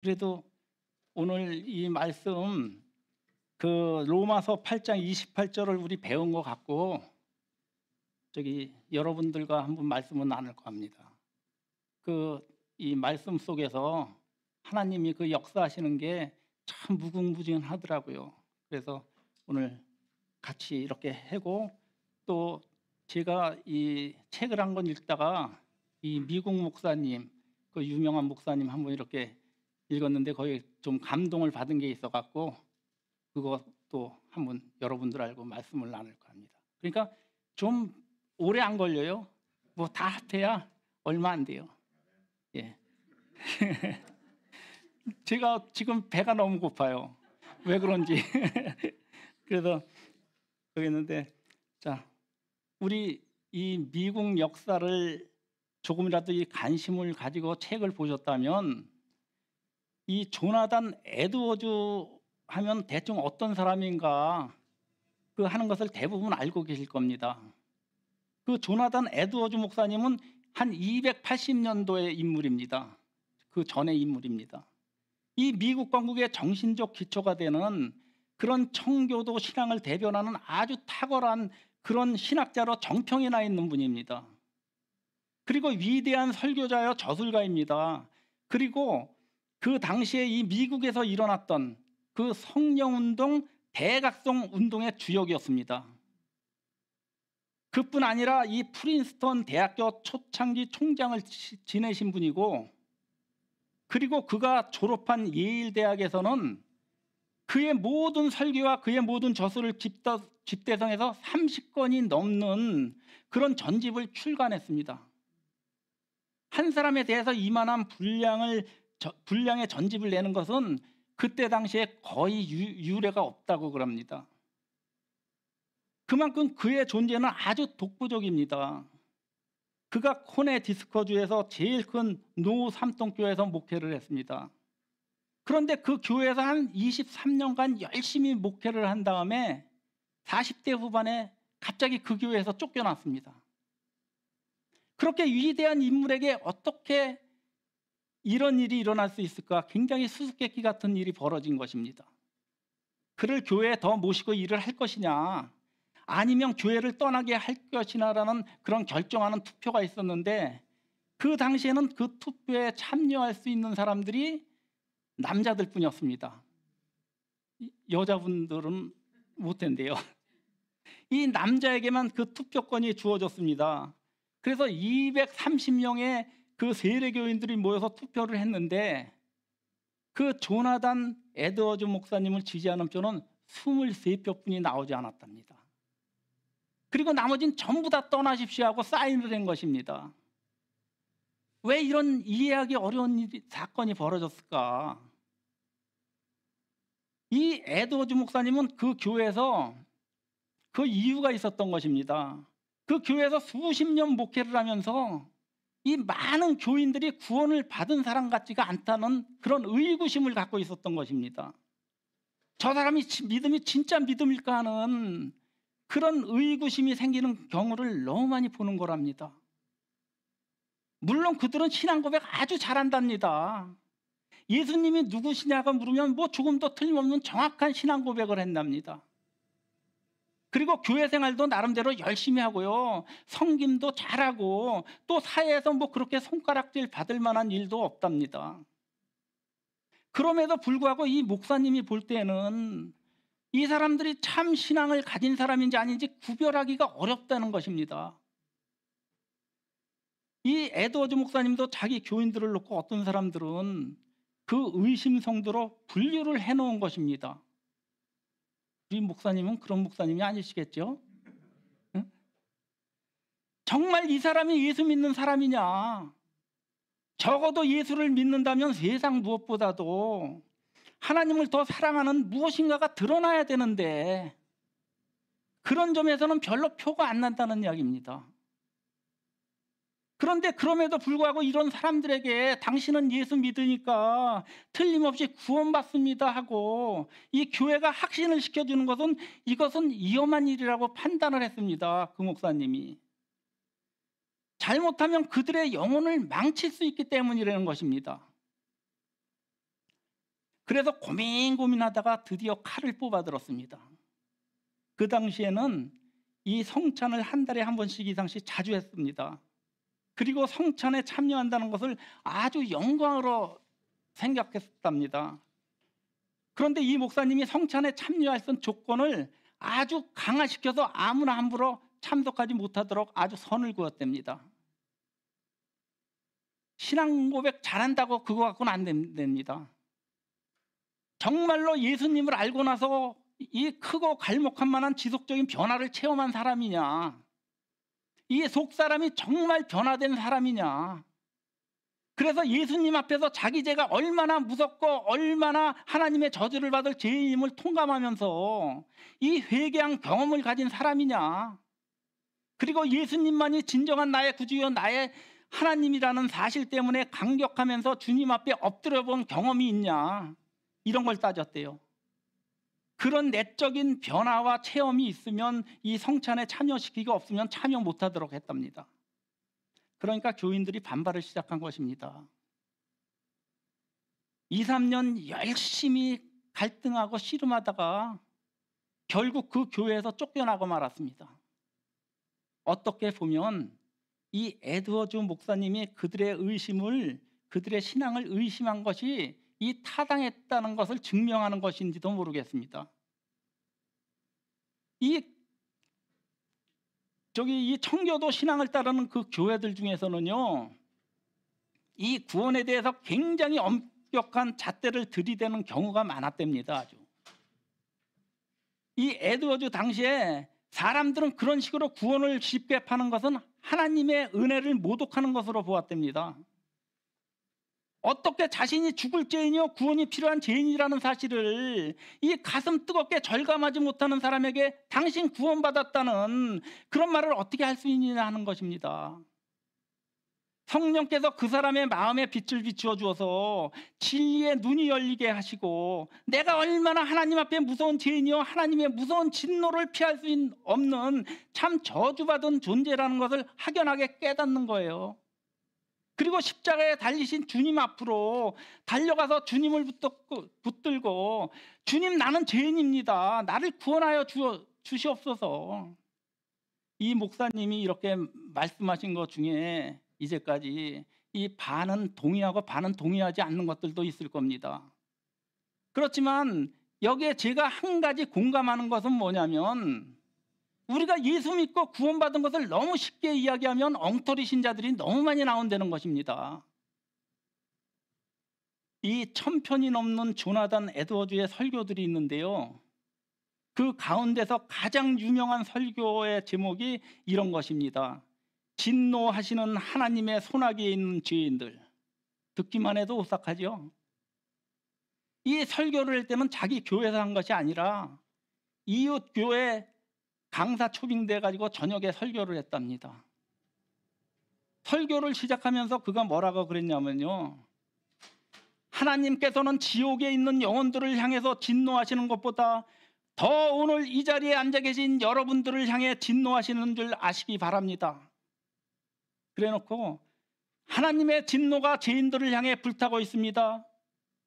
그래도 오늘 이 말씀 그 로마서 8장 28절을 우리 배운 것 같고 여러분들과 한번 말씀을 나눌 겁니다. 이 말씀 속에서 하나님이 그 역사하시는 게 참 무궁무진하더라고요. 그래서 오늘 같이 이렇게 하고, 또 제가 이 책을 한 권 읽다가 이 미국 목사님, 그 유명한 목사님 한번 이렇게 읽었는데 거기 좀 감동을 받은 게 있어 갖고 그것도 한번 여러분들 알고 말씀을 나눌까 합니다. 그러니까 좀 오래 안 걸려요. 뭐 다 합해야 얼마 안 돼요. 예. 제가 지금 배가 너무 고파요. 왜 그런지. 그래서 여기 있는데, 자, 우리 이 미국 역사를 조금이라도 이 관심을 가지고 책을 보셨다면 이 조나단 에드워즈 하면 대충 어떤 사람인가 그 하는 것을 대부분 알고 계실 겁니다. 그 조나단 에드워즈 목사님은 한 280년도의 인물입니다. 그 전의 인물입니다. 이 미국 건국의 정신적 기초가 되는 그런 청교도 신앙을 대변하는 아주 탁월한 그런 신학자로 정평이 나 있는 분입니다. 그리고 위대한 설교자여 저술가입니다. 그리고 그 당시에 이 미국에서 일어났던 그 성령운동, 대각성 운동의 주역이었습니다. 그뿐 아니라 이 프린스턴 대학교 초창기 총장을 지내신 분이고, 그리고 그가 졸업한 예일 대학에서는 그의 모든 설교와 그의 모든 저술을 집대성해서 30권이 넘는 그런 전집을 출간했습니다. 한 사람에 대해서 이만한 분량의 전집을 내는 것은 그때 당시에 거의 유례가 없다고 그럽니다. 그만큼 그의 존재는 아주 독보적입니다. 그가 코네티스커주에서 제일 큰 노 삼통교회에서 목회를 했습니다. 그런데 그 교회에서 한 23년간 열심히 목회를 한 다음에 40대 후반에 갑자기 그 교회에서 쫓겨났습니다. 그렇게 위대한 인물에게 어떻게 이런 일이 일어날 수 있을까? 굉장히 수수께끼 같은 일이 벌어진 것입니다. 그를 교회에 더 모시고 일을 할 것이냐, 아니면 교회를 떠나게 할 것이냐라는 그런 결정하는 투표가 있었는데, 그 당시에는 그 투표에 참여할 수 있는 사람들이 남자들 뿐이었습니다. 여자분들은 못했는데요. 이 남자에게만 그 투표권이 주어졌습니다. 그래서 230명의 그 세례교인들이 모여서 투표를 했는데, 그 조나단 에드워즈 목사님을 지지하는 표는 23표뿐이 나오지 않았답니다. 그리고 나머지는 전부 다 떠나십시오 하고 사인을 한 것입니다. 왜 이런 이해하기 어려운 사건이 벌어졌을까? 이 에드워즈 목사님은 그 교회에서 그 이유가 있었던 것입니다. 그 교회에서 수십 년 목회를 하면서 이 많은 교인들이 구원을 받은 사람 같지가 않다는 그런 의구심을 갖고 있었던 것입니다. 저 사람이 믿음이 진짜 믿음일까 하는 그런 의구심이 생기는 경우를 너무 많이 보는 거랍니다. 물론 그들은 신앙 고백 아주 잘한답니다. 예수님이 누구시냐고 물으면 뭐 조금도 틀림없는 정확한 신앙 고백을 한답니다. 그리고 교회 생활도 나름대로 열심히 하고요, 성김도 잘하고, 또 사회에서 뭐 그렇게 손가락질 받을 만한 일도 없답니다. 그럼에도 불구하고 이 목사님이 볼 때는 이 사람들이 참 신앙을 가진 사람인지 아닌지 구별하기가 어렵다는 것입니다. 이 에드워즈 목사님도 자기 교인들을 놓고 어떤 사람들은 그 의심성도로 분류를 해놓은 것입니다. 우리 목사님은 그런 목사님이 아니시겠죠? 응? 정말 이 사람이 예수 믿는 사람이냐? 적어도 예수를 믿는다면 세상 무엇보다도 하나님을 더 사랑하는 무엇인가가 드러나야 되는데, 그런 점에서는 별로 표가 안 난다는 이야기입니다. 그런데 그럼에도 불구하고 이런 사람들에게 당신은 예수 믿으니까 틀림없이 구원받습니다 하고 이 교회가 확신을 시켜주는 것은, 이것은 위험한 일이라고 판단을 했습니다. 그 목사님이. 잘못하면 그들의 영혼을 망칠 수 있기 때문이라는 것입니다. 그래서 고민하다가 드디어 칼을 뽑아 들었습니다. 그 당시에는 이 성찬을 한 달에 한 번씩 이상씩 자주 했습니다. 그리고 성찬에 참여한다는 것을 아주 영광으로 생각했답니다. 그런데 이 목사님이 성찬에 참여할 수 있는 조건을 아주 강화시켜서 아무나 함부로 참석하지 못하도록 아주 선을 그었답니다. 신앙 고백 잘한다고 그거 갖고는 안 됩니다. 정말로 예수님을 알고 나서 이 크고 갈목한 만한 지속적인 변화를 체험한 사람이냐, 이 속사람이 정말 변화된 사람이냐, 그래서 예수님 앞에서 자기 죄가 얼마나 무섭고 얼마나 하나님의 저주를 받을 죄인임을 통감하면서 이 회개한 경험을 가진 사람이냐, 그리고 예수님만이 진정한 나의 구주요 나의 하나님이라는 사실 때문에 감격하면서 주님 앞에 엎드려 본 경험이 있냐, 이런 걸 따졌대요. 그런 내적인 변화와 체험이 있으면 이 성찬에 참여시키기가 없으면 참여 못하도록 했답니다. 그러니까 교인들이 반발을 시작한 것입니다. 2, 3년 열심히 갈등하고 씨름하다가 결국 그 교회에서 쫓겨나고 말았습니다. 어떻게 보면 이 에드워즈 목사님이 그들의 신앙을 의심한 것이 이 타당했다는 것을 증명하는 것인지도 모르겠습니다. 이 청교도 신앙을 따르는 그 교회들 중에서는요, 이 구원에 대해서 굉장히 엄격한 잣대를 들이대는 경우가 많았답니다. 아주. 이 에드워즈 당시에 사람들은 그런 식으로 구원을 쉽게 파는 것은 하나님의 은혜를 모독하는 것으로 보았답니다. 어떻게 자신이 죽을 죄인이요 구원이 필요한 죄인이라는 사실을 이 가슴 뜨겁게 절감하지 못하는 사람에게 당신 구원받았다는 그런 말을 어떻게 할 수 있느냐 하는 것입니다. 성령께서 그 사람의 마음에 빛을 비추어 주어서 진리의 눈이 열리게 하시고 내가 얼마나 하나님 앞에 무서운 죄인이요 하나님의 무서운 진노를 피할 수 없는 참 저주받은 존재라는 것을 확연하게 깨닫는 거예요. 그리고 십자가에 달리신 주님 앞으로 달려가서 주님을 붙들고 주님, 나는 죄인입니다. 나를 구원하여 주시옵소서. 이 목사님이 이렇게 말씀하신 것 중에 이제까지 이 반은 동의하고 반은 동의하지 않는 것들도 있을 겁니다. 그렇지만 여기에 제가 한 가지 공감하는 것은 뭐냐면, 우리가 예수 믿고 구원받은 것을 너무 쉽게 이야기하면 엉터리 신자들이 너무 많이 나온다는 것입니다. 이 1000편이 넘는 조나단 에드워즈의 설교들이 있는데요, 그 가운데서 가장 유명한 설교의 제목이 이런 것입니다. 진노하시는 하나님의 손아귀에 있는 죄인들. 듣기만 해도 오싹하죠. 이 설교를 할 때는 자기 교회에서 한 것이 아니라 이웃 교회 강사 초빙돼 가지고 저녁에 설교를 했답니다. 설교를 시작하면서 그가 뭐라고 그랬냐면요, 하나님께서는 지옥에 있는 영혼들을 향해서 진노하시는 것보다 더 오늘 이 자리에 앉아 계신 여러분들을 향해 진노하시는 줄 아시기 바랍니다. 그래놓고 하나님의 진노가 죄인들을 향해 불타고 있습니다.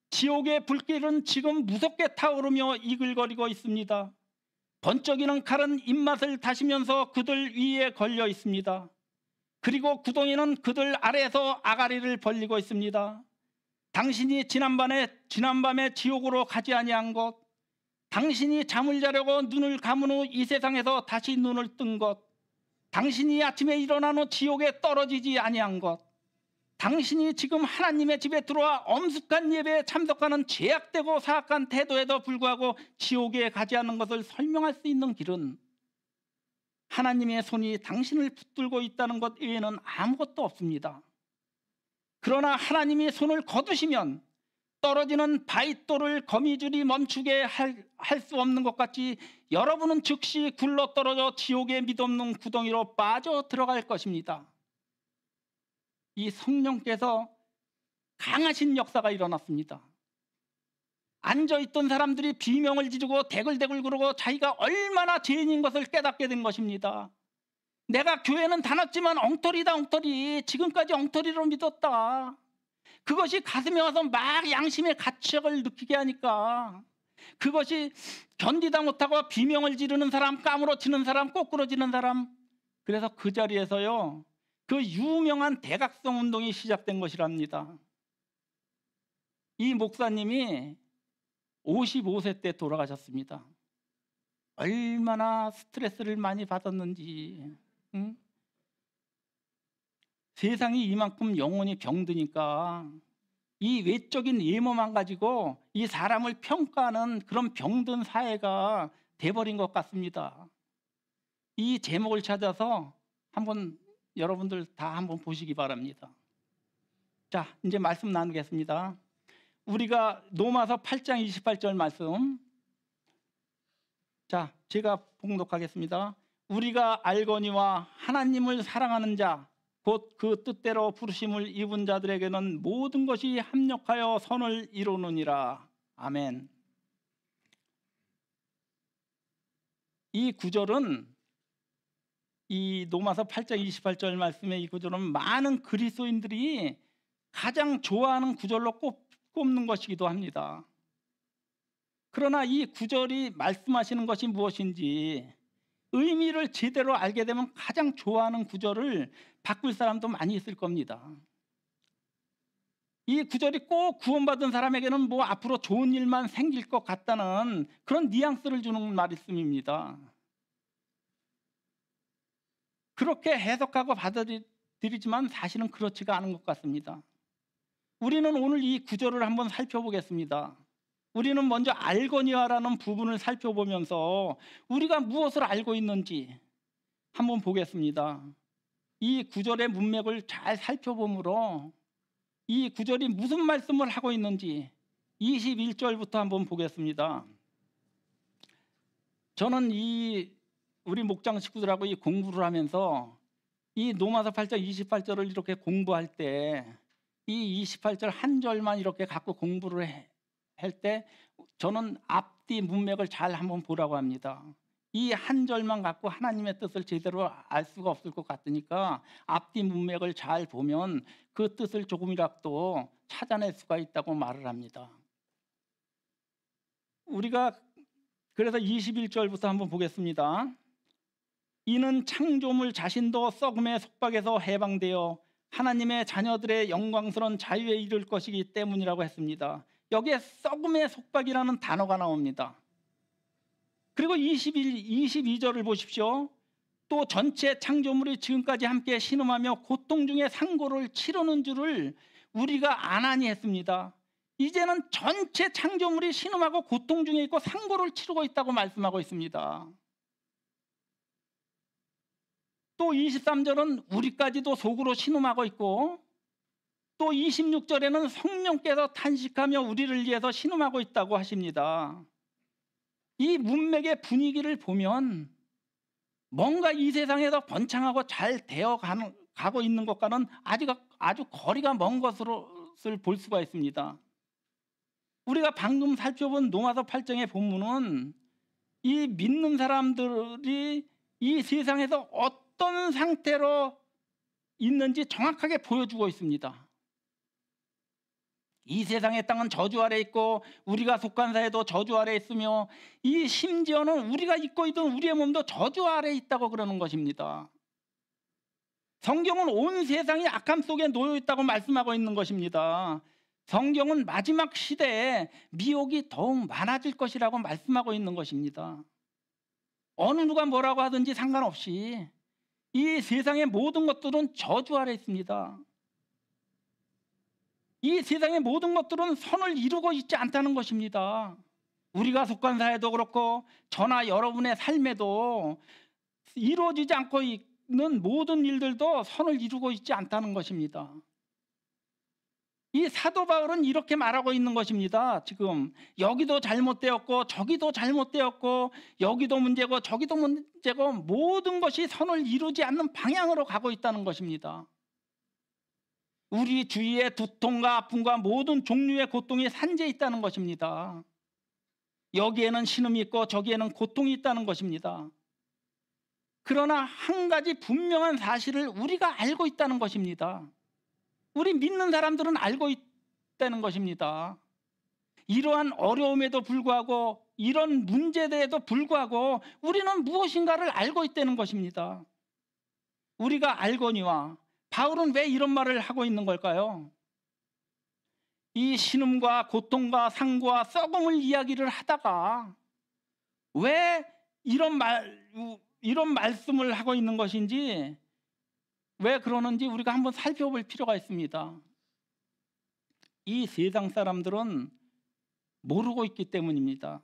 지옥의 불길은 지금 무섭게 타오르며 이글거리고 있습니다. 번쩍이는 칼은 입맛을 다시면서 그들 위에 걸려 있습니다. 그리고 구덩이는 그들 아래에서 아가리를 벌리고 있습니다. 당신이 지난밤에 지옥으로 가지 아니한 것, 당신이 잠을 자려고 눈을 감은 후 이 세상에서 다시 눈을 뜬 것, 당신이 아침에 일어난 후 지옥에 떨어지지 아니한 것, 당신이 지금 하나님의 집에 들어와 엄숙한 예배에 참석하는 죄악되고 사악한 태도에도 불구하고 지옥에 가지 않는 것을 설명할 수 있는 길은 하나님의 손이 당신을 붙들고 있다는 것 외에는 아무것도 없습니다. 그러나 하나님이 손을 거두시면 떨어지는 바윗돌을 거미줄이 멈추게 할 수 없는 것 같이 여러분은 즉시 굴러떨어져 지옥의 mid없는 구덩이로 빠져 들어갈 것입니다. 이 성령께서 강하신 역사가 일어났습니다. 앉아있던 사람들이 비명을 지르고 대글대글 구르고 자기가 얼마나 죄인인 것을 깨닫게 된 것입니다. 내가 교회는 다녔지만 엉터리다 엉터리, 지금까지 엉터리로 믿었다. 그것이 가슴에 와서 막 양심의 가책을 느끼게 하니까, 그것이 견디다 못하고 비명을 지르는 사람, 까무러치는 사람, 꼬꾸러지는 사람. 그래서 그 자리에서요, 그 유명한 대각성 운동이 시작된 것이랍니다. 이 목사님이 55세 때 돌아가셨습니다. 얼마나 스트레스를 많이 받았는지. 응? 세상이 이만큼 영혼이 병드니까 이 외적인 외모만 가지고 이 사람을 평가하는 그런 병든 사회가 돼버린 것 같습니다. 이 제목을 찾아서 한번 여러분들 다 한번 보시기 바랍니다. 자, 이제 말씀 나누겠습니다. 우리가 로마서 8장 28절 말씀, 자, 제가 봉독하겠습니다. 우리가 알거니와 하나님을 사랑하는 자, 곧 그 뜻대로 부르심을 입은 자들에게는 모든 것이 합력하여 선을 이루느니라. 아멘. 이 구절은, 이 로마서 8장 28절 말씀의 이 구절은 많은 그리스도인들이 가장 좋아하는 구절로 꼽는 것이기도 합니다. 그러나 이 구절이 말씀하시는 것이 무엇인지 의미를 제대로 알게 되면 가장 좋아하는 구절을 바꿀 사람도 많이 있을 겁니다. 이 구절이 꼭 구원받은 사람에게는 뭐 앞으로 좋은 일만 생길 것 같다는 그런 뉘앙스를 주는 말씀입니다. 그렇게 해석하고 받아들이지만 사실은 그렇지가 않은 것 같습니다. 우리는 오늘 이 구절을 한번 살펴보겠습니다. 우리는 먼저 알거니와라는 부분을 살펴보면서 우리가 무엇을 알고 있는지 한번 보겠습니다. 이 구절의 문맥을 잘 살펴보므로 이 구절이 무슨 말씀을 하고 있는지 21절부터 한번 보겠습니다. 저는 우리 목장 식구들하고 이 공부를 하면서 이 로마서 8장 28절을 이렇게 공부할 때 이 28절 한 절만 이렇게 갖고 공부를 할 때 저는 앞뒤 문맥을 잘 한번 보라고 합니다. 이 한 절만 갖고 하나님의 뜻을 제대로 알 수가 없을 것 같으니까 앞뒤 문맥을 잘 보면 그 뜻을 조금이라도 찾아낼 수가 있다고 말을 합니다. 우리가 그래서 21절부터 한번 보겠습니다. 이는 창조물 자신도 썩음의 속박에서 해방되어 하나님의 자녀들의 영광스러운 자유에 이를 것이기 때문이라고 했습니다. 여기에 썩음의 속박이라는 단어가 나옵니다. 그리고 22절을 보십시오. 또 전체 창조물이 지금까지 함께 신음하며 고통 중에 상고를 치르는 줄을 우리가 아나니 했습니다. 이제는 전체 창조물이 신음하고 고통 중에 있고 상고를 치르고 있다고 말씀하고 있습니다. 또 23절은 우리까지도 속으로 신음하고 있고, 또 26절에는 성령께서 탄식하며 우리를 위해서 신음하고 있다고 하십니다. 이 문맥의 분위기를 보면 뭔가 이 세상에서 번창하고 잘 되어가고 있는 것과는 아주 거리가 먼 것을 볼 수가 있습니다. 우리가 방금 살펴본 로마서 8장의 본문은 이 믿는 사람들이 이 세상에서 어떤 상태로 있는지 정확하게 보여주고 있습니다. 이 세상의 땅은 저주 아래 있고 우리가 속한 사회도 저주 아래 있으며 이 심지어는 우리가 입고 있던 우리의 몸도 저주 아래 있다고 그러는 것입니다. 성경은 온 세상이 악함 속에 놓여 있다고 말씀하고 있는 것입니다. 성경은 마지막 시대에 미혹이 더욱 많아질 것이라고 말씀하고 있는 것입니다. 어느 누가 뭐라고 하든지 상관없이 이 세상의 모든 것들은 저주 아래 있습니다. 이 세상의 모든 것들은 선을 이루고 있지 않다는 것입니다. 우리가 속한 사회도 그렇고 저나 여러분의 삶에도 이루어지지 않고 있는 모든 일들도 선을 이루고 있지 않다는 것입니다. 이 사도 바울은 이렇게 말하고 있는 것입니다. 지금 여기도 잘못되었고 저기도 잘못되었고 여기도 문제고 저기도 문제고 모든 것이 선을 이루지 않는 방향으로 가고 있다는 것입니다. 우리 주위에 두통과 아픔과 모든 종류의 고통이 산재해 있다는 것입니다. 여기에는 신음이 있고 저기에는 고통이 있다는 것입니다. 그러나 한 가지 분명한 사실을 우리가 알고 있다는 것입니다. 우리 믿는 사람들은 알고 있다는 것입니다. 이러한 어려움에도 불구하고 이런 문제에도 불구하고 우리는 무엇인가를 알고 있다는 것입니다. 우리가 알거니와 바울은 왜 이런 말을 하고 있는 걸까요? 이 신음과 고통과 상고와 썩음을 이야기를 하다가 왜 이런 말씀을 하고 있는 것인지, 왜 그러는지 우리가 한번 살펴볼 필요가 있습니다. 이 세상 사람들은 모르고 있기 때문입니다.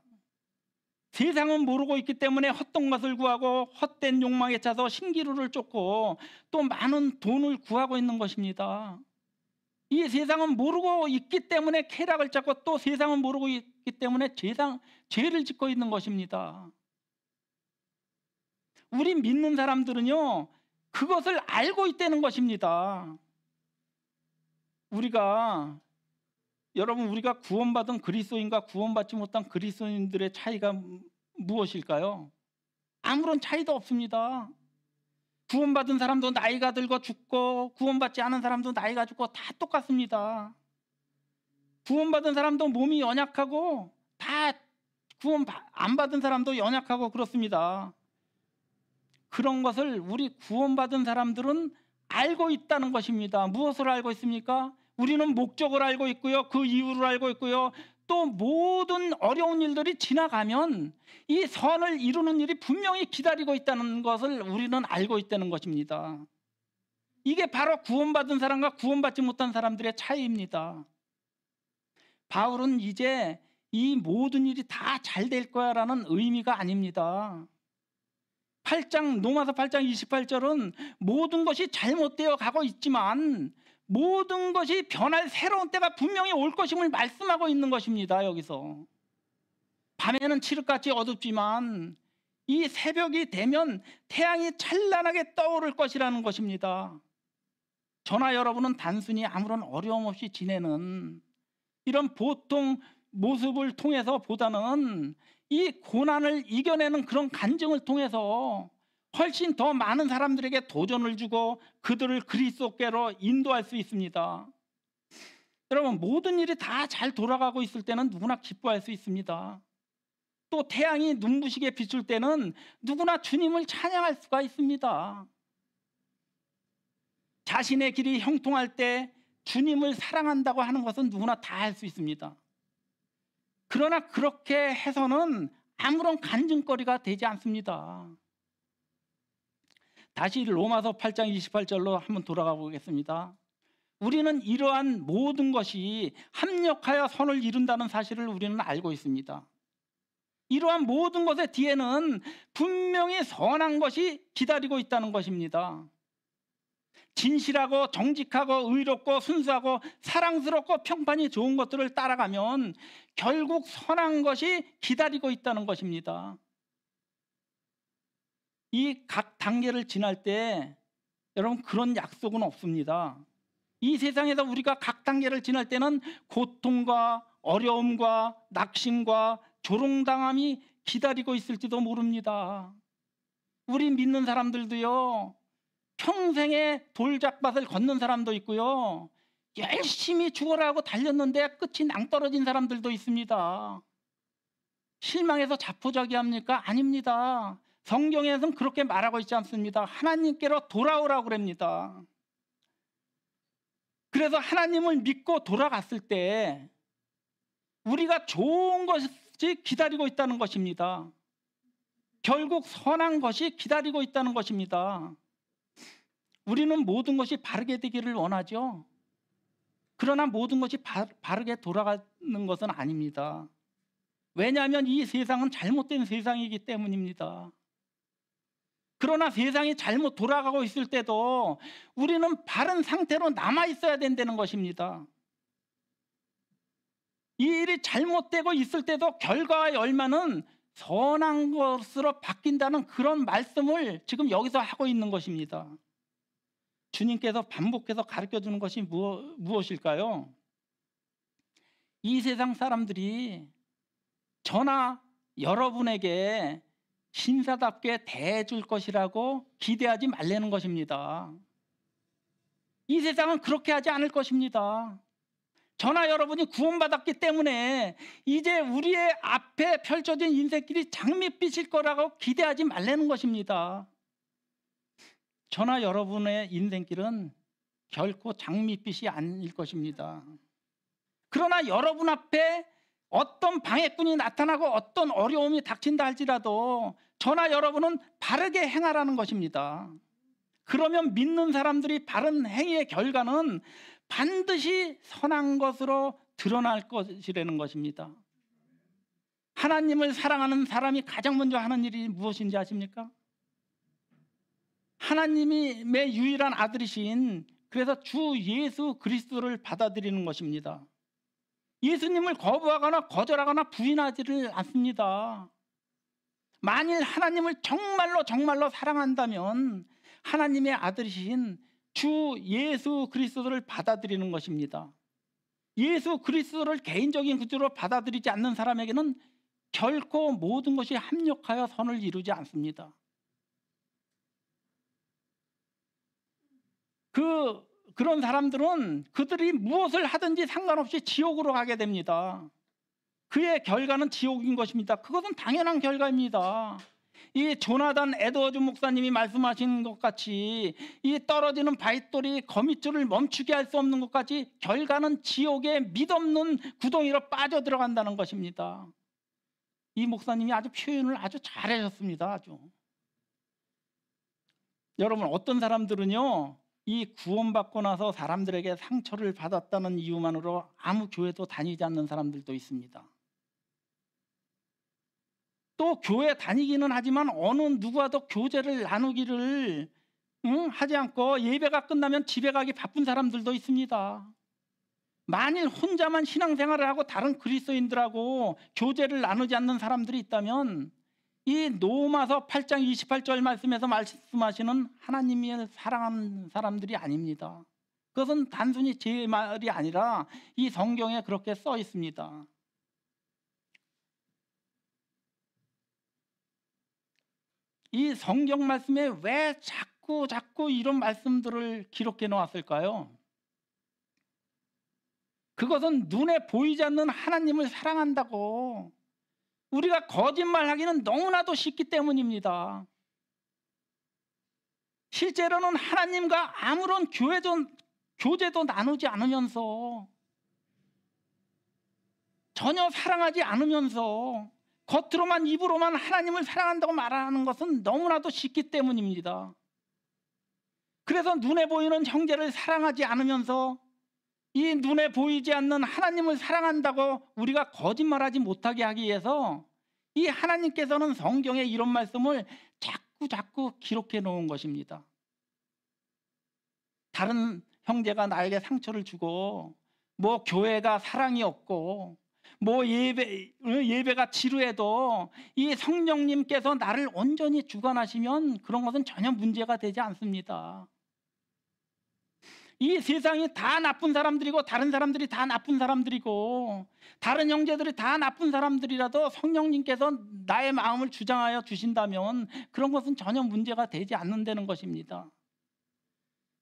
세상은 모르고 있기 때문에 헛된 것을 구하고 헛된 욕망에 차서 신기루를 쫓고 또 많은 돈을 구하고 있는 것입니다. 이 세상은 모르고 있기 때문에 쾌락을 찾고 또 세상은 모르고 있기 때문에 죄를 짓고 있는 것입니다. 우리 믿는 사람들은요, 그것을 알고 있다는 것입니다. 우리가 구원받은 그리스도인과 구원받지 못한 그리스도인들의 차이가 무엇일까요? 아무런 차이도 없습니다. 구원받은 사람도 나이가 들고 죽고 구원받지 않은 사람도 나이가 죽고 다 똑같습니다. 구원받은 사람도 몸이 연약하고 다 구원 안 받은 사람도 연약하고 그렇습니다. 그런 것을 우리 구원받은 사람들은 알고 있다는 것입니다. 무엇을 알고 있습니까? 우리는 목적을 알고 있고요, 그 이유를 알고 있고요, 또 모든 어려운 일들이 지나가면 이 선을 이루는 일이 분명히 기다리고 있다는 것을 우리는 알고 있다는 것입니다. 이게 바로 구원받은 사람과 구원받지 못한 사람들의 차이입니다. 바울은 이제 이 모든 일이 다 잘 될 거야라는 의미가 아닙니다. 로마서 8장 28절은 모든 것이 잘못되어 가고 있지만 모든 것이 변할 새로운 때가 분명히 올 것임을 말씀하고 있는 것입니다. 여기서 밤에는 칠흑같이 어둡지만 이 새벽이 되면 태양이 찬란하게 떠오를 것이라는 것입니다. 저나 여러분은 단순히 아무런 어려움 없이 지내는 이런 보통 모습을 통해서 보다는 이 고난을 이겨내는 그런 간증을 통해서 훨씬 더 많은 사람들에게 도전을 주고 그들을 그리스도께로 인도할 수 있습니다. 여러분, 모든 일이 다 잘 돌아가고 있을 때는 누구나 기뻐할 수 있습니다. 또 태양이 눈부시게 비출 때는 누구나 주님을 찬양할 수가 있습니다. 자신의 길이 형통할 때 주님을 사랑한다고 하는 것은 누구나 다 할 수 있습니다. 그러나 그렇게 해서는 아무런 간증거리가 되지 않습니다. 다시 로마서 8장 28절로 한번 돌아가 보겠습니다. 우리는 이러한 모든 것이 합력하여 선을 이룬다는 사실을 우리는 알고 있습니다. 이러한 모든 것의 뒤에는 분명히 선한 것이 기다리고 있다는 것입니다. 진실하고 정직하고 의롭고 순수하고 사랑스럽고 평판이 좋은 것들을 따라가면 결국 선한 것이 기다리고 있다는 것입니다. 이 각 단계를 지날 때 여러분, 그런 약속은 없습니다. 이 세상에서 우리가 각 단계를 지날 때는 고통과 어려움과 낙심과 조롱당함이 기다리고 있을지도 모릅니다. 우리 믿는 사람들도요, 평생에 돌짝밭을 걷는 사람도 있고요, 열심히 죽어라 하고 달렸는데 끝이 낭떠러진 사람들도 있습니다. 실망해서 자포자기합니까? 아닙니다. 성경에서는 그렇게 말하고 있지 않습니다. 하나님께로 돌아오라고 그럽니다. 그래서 하나님을 믿고 돌아갔을 때 우리가 좋은 것이 기다리고 있다는 것입니다. 결국 선한 것이 기다리고 있다는 것입니다. 우리는 모든 것이 바르게 되기를 원하죠. 그러나 모든 것이 바르게 돌아가는 것은 아닙니다. 왜냐하면 이 세상은 잘못된 세상이기 때문입니다. 그러나 세상이 잘못 돌아가고 있을 때도 우리는 바른 상태로 남아 있어야 된다는 것입니다. 이 일이 잘못되고 있을 때도 결과와 열매는 선한 것으로 바뀐다는 그런 말씀을 지금 여기서 하고 있는 것입니다. 주님께서 반복해서 가르쳐주는 것이 무엇일까요? 이 세상 사람들이 저나 여러분에게 신사답게 대해줄 것이라고 기대하지 말라는 것입니다. 이 세상은 그렇게 하지 않을 것입니다. 저나 여러분이 구원받았기 때문에 이제 우리의 앞에 펼쳐진 인생길이 장밋빛일 거라고 기대하지 말라는 것입니다. 저나 여러분의 인생길은 결코 장밋빛이 아닐 것입니다. 그러나 여러분 앞에 어떤 방해꾼이 나타나고 어떤 어려움이 닥친다 할지라도 저나 여러분은 바르게 행하라는 것입니다. 그러면 믿는 사람들이 바른 행위의 결과는 반드시 선한 것으로 드러날 것이라는 것입니다. 하나님을 사랑하는 사람이 가장 먼저 하는 일이 무엇인지 아십니까? 하나님의 유일한 아들이신 그래서 주 예수 그리스도를 받아들이는 것입니다. 예수님을 거부하거나 거절하거나 부인하지를 않습니다. 만일 하나님을 정말로 사랑한다면 하나님의 아들이신 주 예수 그리스도를 받아들이는 것입니다. 예수 그리스도를 개인적인 구주로 받아들이지 않는 사람에게는 결코 모든 것이 합력하여 선을 이루지 않습니다. 그런 사람들은 그들이 무엇을 하든지 상관없이 지옥으로 가게 됩니다. 그의 결과는 지옥인 것입니다. 그것은 당연한 결과입니다. 이 조나단 에드워즈 목사님이 말씀하신 것 같이 이 떨어지는 바윗돌이 거미줄을 멈추게 할 수 없는 것 같이 결과는 지옥의 믿없는 구덩이로 빠져 들어간다는 것입니다. 이 목사님이 아주 표현을 아주 잘하셨습니다. 아주. 여러분, 어떤 사람들은요 이 구원받고 나서 사람들에게 상처를 받았다는 이유만으로 아무 교회도 다니지 않는 사람들도 있습니다. 또 교회 다니기는 하지만 어느 누구와도 교제를 나누기를 하지 않고 예배가 끝나면 집에 가기 바쁜 사람들도 있습니다. 만일 혼자만 신앙생활을 하고 다른 그리스도인들하고 교제를 나누지 않는 사람들이 있다면 이 로마서 8장 28절 말씀에서 말씀하시는 하나님을 사랑하는 사람들이 아닙니다. 그것은 단순히 제 말이 아니라 이 성경에 그렇게 써 있습니다. 이 성경 말씀에 왜 자꾸 이런 말씀들을 기록해 놓았을까요? 그것은 눈에 보이지 않는 하나님을 사랑한다고 우리가 거짓말하기는 너무나도 쉽기 때문입니다. 실제로는 하나님과 아무런 교제도 나누지 않으면서 전혀 사랑하지 않으면서 겉으로만 입으로만 하나님을 사랑한다고 말하는 것은 너무나도 쉽기 때문입니다. 그래서 눈에 보이는 형제를 사랑하지 않으면서 이 눈에 보이지 않는 하나님을 사랑한다고 우리가 거짓말하지 못하게 하기 위해서 이 하나님께서는 성경에 이런 말씀을 자꾸 기록해 놓은 것입니다. 다른 형제가 나에게 상처를 주고 뭐 교회가 사랑이 없고 뭐 예배가 지루해도 이 성령님께서 나를 온전히 주관하시면 그런 것은 전혀 문제가 되지 않습니다. 이 세상이 다 나쁜 사람들이고 다른 사람들이 다 나쁜 사람들이고 다른 형제들이 다 나쁜 사람들이라도 성령님께서 나의 마음을 주장하여 주신다면 그런 것은 전혀 문제가 되지 않는다는 것입니다.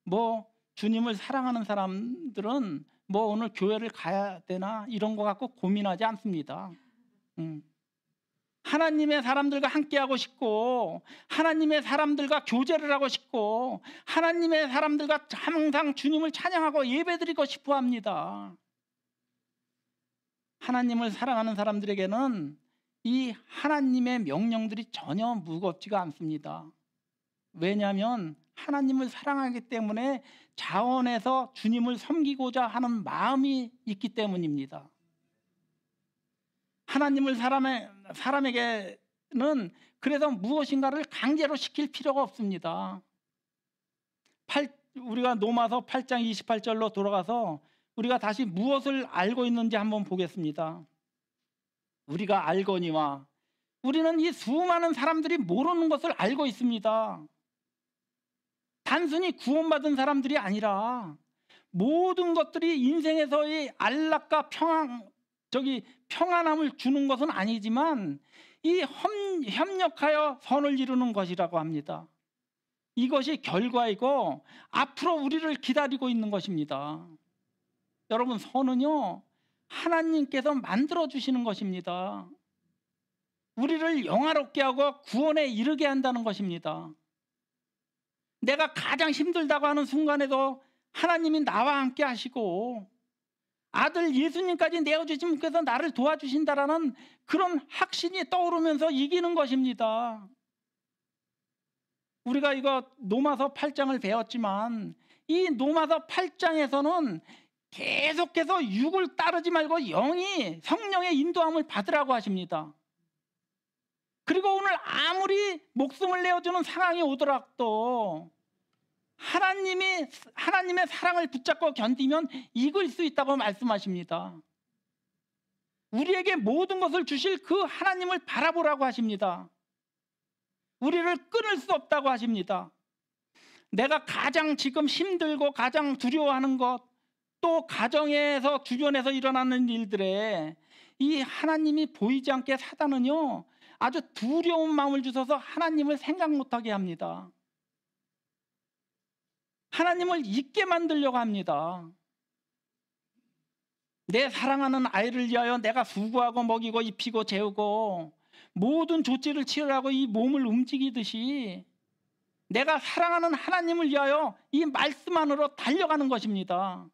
뭐 주님을 사랑하는 사람들은 뭐 오늘 교회를 가야 되나 이런 거 갖고 고민하지 않습니다. 하나님의 사람들과 함께하고 싶고 하나님의 사람들과 교제를 하고 싶고 하나님의 사람들과 항상 주님을 찬양하고 예배드리고 싶어 합니다. 하나님을 사랑하는 사람들에게는 이 하나님의 명령들이 전혀 무겁지가 않습니다. 왜냐하면 하나님을 사랑하기 때문에 자원해서 주님을 섬기고자 하는 마음이 있기 때문입니다. 하나님을 사람에게는 그래서 무엇인가를 강제로 시킬 필요가 없습니다. 우리가 로마서 8장 28절로 돌아가서 우리가 다시 무엇을 알고 있는지 한번 보겠습니다. 우리가 알거니와 우리는 이 수많은 사람들이 모르는 것을 알고 있습니다. 단순히 구원받은 사람들이 아니라 모든 것들이 인생에서의 안락과 평안함을 주는 것은 아니지만 이 협력하여 선을 이루는 것이라고 합니다. 이것이 결과이고 앞으로 우리를 기다리고 있는 것입니다. 여러분, 선은요, 하나님께서 만들어 주시는 것입니다. 우리를 영화롭게 하고 구원에 이르게 한다는 것입니다. 내가 가장 힘들다고 하는 순간에도 하나님이 나와 함께 하시고 아들 예수님까지 내어주신 분께서 나를 도와주신다라는 그런 확신이 떠오르면서 이기는 것입니다. 우리가 이거 로마서 8장을 배웠지만 이 로마서 8장에서는 계속해서 육을 따르지 말고 영이 성령의 인도함을 받으라고 하십니다. 그리고 오늘 아무리 목숨을 내어주는 상황이 오더라도 하나님의 사랑을 붙잡고 견디면 이길 수 있다고 말씀하십니다. 우리에게 모든 것을 주실 그 하나님을 바라보라고 하십니다. 우리를 끊을 수 없다고 하십니다. 내가 가장 지금 힘들고 가장 두려워하는 것, 또 가정에서 주변에서 일어나는 일들에 이 하나님이 보이지 않게 사단은요 아주 두려운 마음을 주셔서 하나님을 생각 못하게 합니다. 하나님을 잊게 만들려고 합니다. 내 사랑하는 아이를 위하여 내가 수고하고 먹이고 입히고 재우고 모든 조치를 취하라고 이 몸을 움직이듯이 내가 사랑하는 하나님을 위하여 이 말씀 안으로 달려가는 것입니다.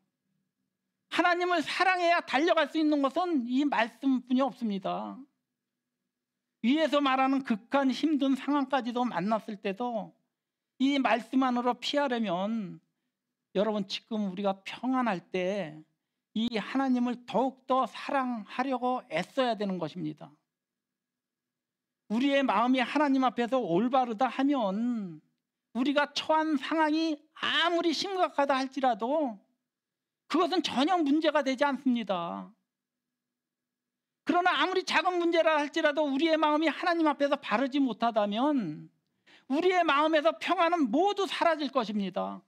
하나님을 사랑해야 달려갈 수 있는 것은 이 말씀뿐이 없습니다. 위에서 말하는 극한 힘든 상황까지도 만났을 때도 이 말씀 안으로 피하려면 여러분, 지금 우리가 평안할 때 이 하나님을 더욱더 사랑하려고 애써야 되는 것입니다. 우리의 마음이 하나님 앞에서 올바르다 하면 우리가 처한 상황이 아무리 심각하다 할지라도 그것은 전혀 문제가 되지 않습니다. 그러나 아무리 작은 문제라 할지라도 우리의 마음이 하나님 앞에서 바르지 못하다면 우리의 마음에서 평안은 모두 사라질 것입니다.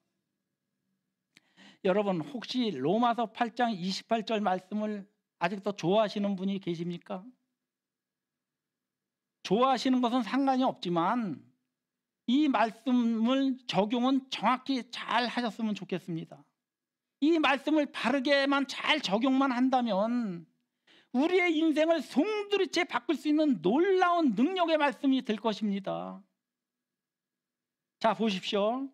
여러분, 혹시 로마서 8장 28절 말씀을 아직도 좋아하시는 분이 계십니까? 좋아하시는 것은 상관이 없지만 이 말씀을 적용은 정확히 잘 하셨으면 좋겠습니다. 이 말씀을 바르게만 잘 적용만 한다면 우리의 인생을 송두리째 바꿀 수 있는 놀라운 능력의 말씀이 될 것입니다. 자, 보십시오.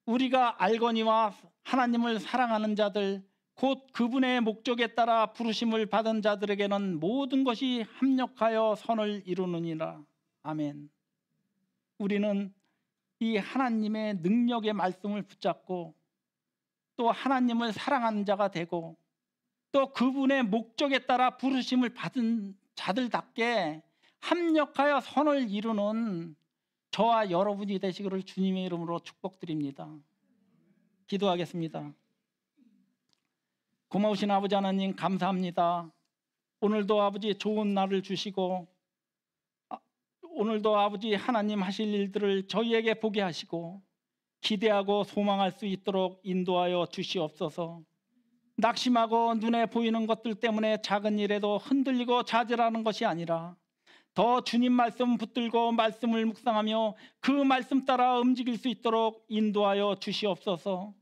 우리가 알거니와 하나님을 사랑하는 자들, 곧 그분의 목적에 따라 부르심을 받은 자들에게는 모든 것이 합력하여 선을 이루느니라. 아멘. 우리는 이 하나님의 능력의 말씀을 붙잡고 또 하나님을 사랑하는 자가 되고 또 그분의 목적에 따라 부르심을 받은 자들답게 합력하여 선을 이루는 저와 여러분이 되시기를 주님의 이름으로 축복드립니다. 기도하겠습니다. 고마우신 아버지 하나님, 감사합니다. 오늘도 아버지 좋은 날을 주시고 오늘도 아버지 하나님 하실 일들을 저희에게 보게 하시고 기대하고 소망할 수 있도록 인도하여 주시옵소서. 낙심하고 눈에 보이는 것들 때문에 작은 일에도 흔들리고 좌절하는 것이 아니라 더 주님 말씀 붙들고 말씀을 묵상하며 그 말씀 따라 움직일 수 있도록 인도하여 주시옵소서.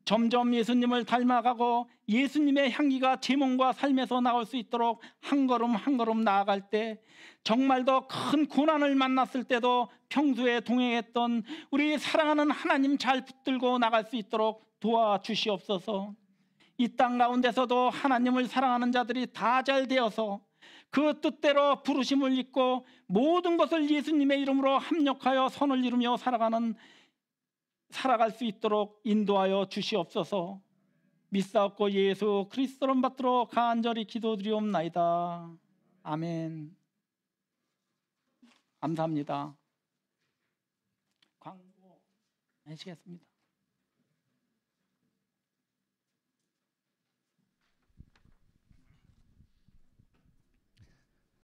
점점 예수님을 닮아가고 예수님의 향기가 제 몸과 삶에서 나올 수 있도록 한 걸음 한 걸음 나아갈 때 정말 더 큰 고난을 만났을 때도 평소에 동행했던 우리 사랑하는 하나님 잘 붙들고 나갈 수 있도록 도와주시옵소서. 이 땅 가운데서도 하나님을 사랑하는 자들이 다 잘 되어서 그 뜻대로 부르심을 입고 모든 것을 예수님의 이름으로 합력하여 선을 이루며 살아갈 수 있도록 인도하여 주시옵소서. 믿사옵고 예수 그리스도를 받들어 간절히 기도드리옵나이다. 아멘. 감사합니다. 광고 하시겠습니다.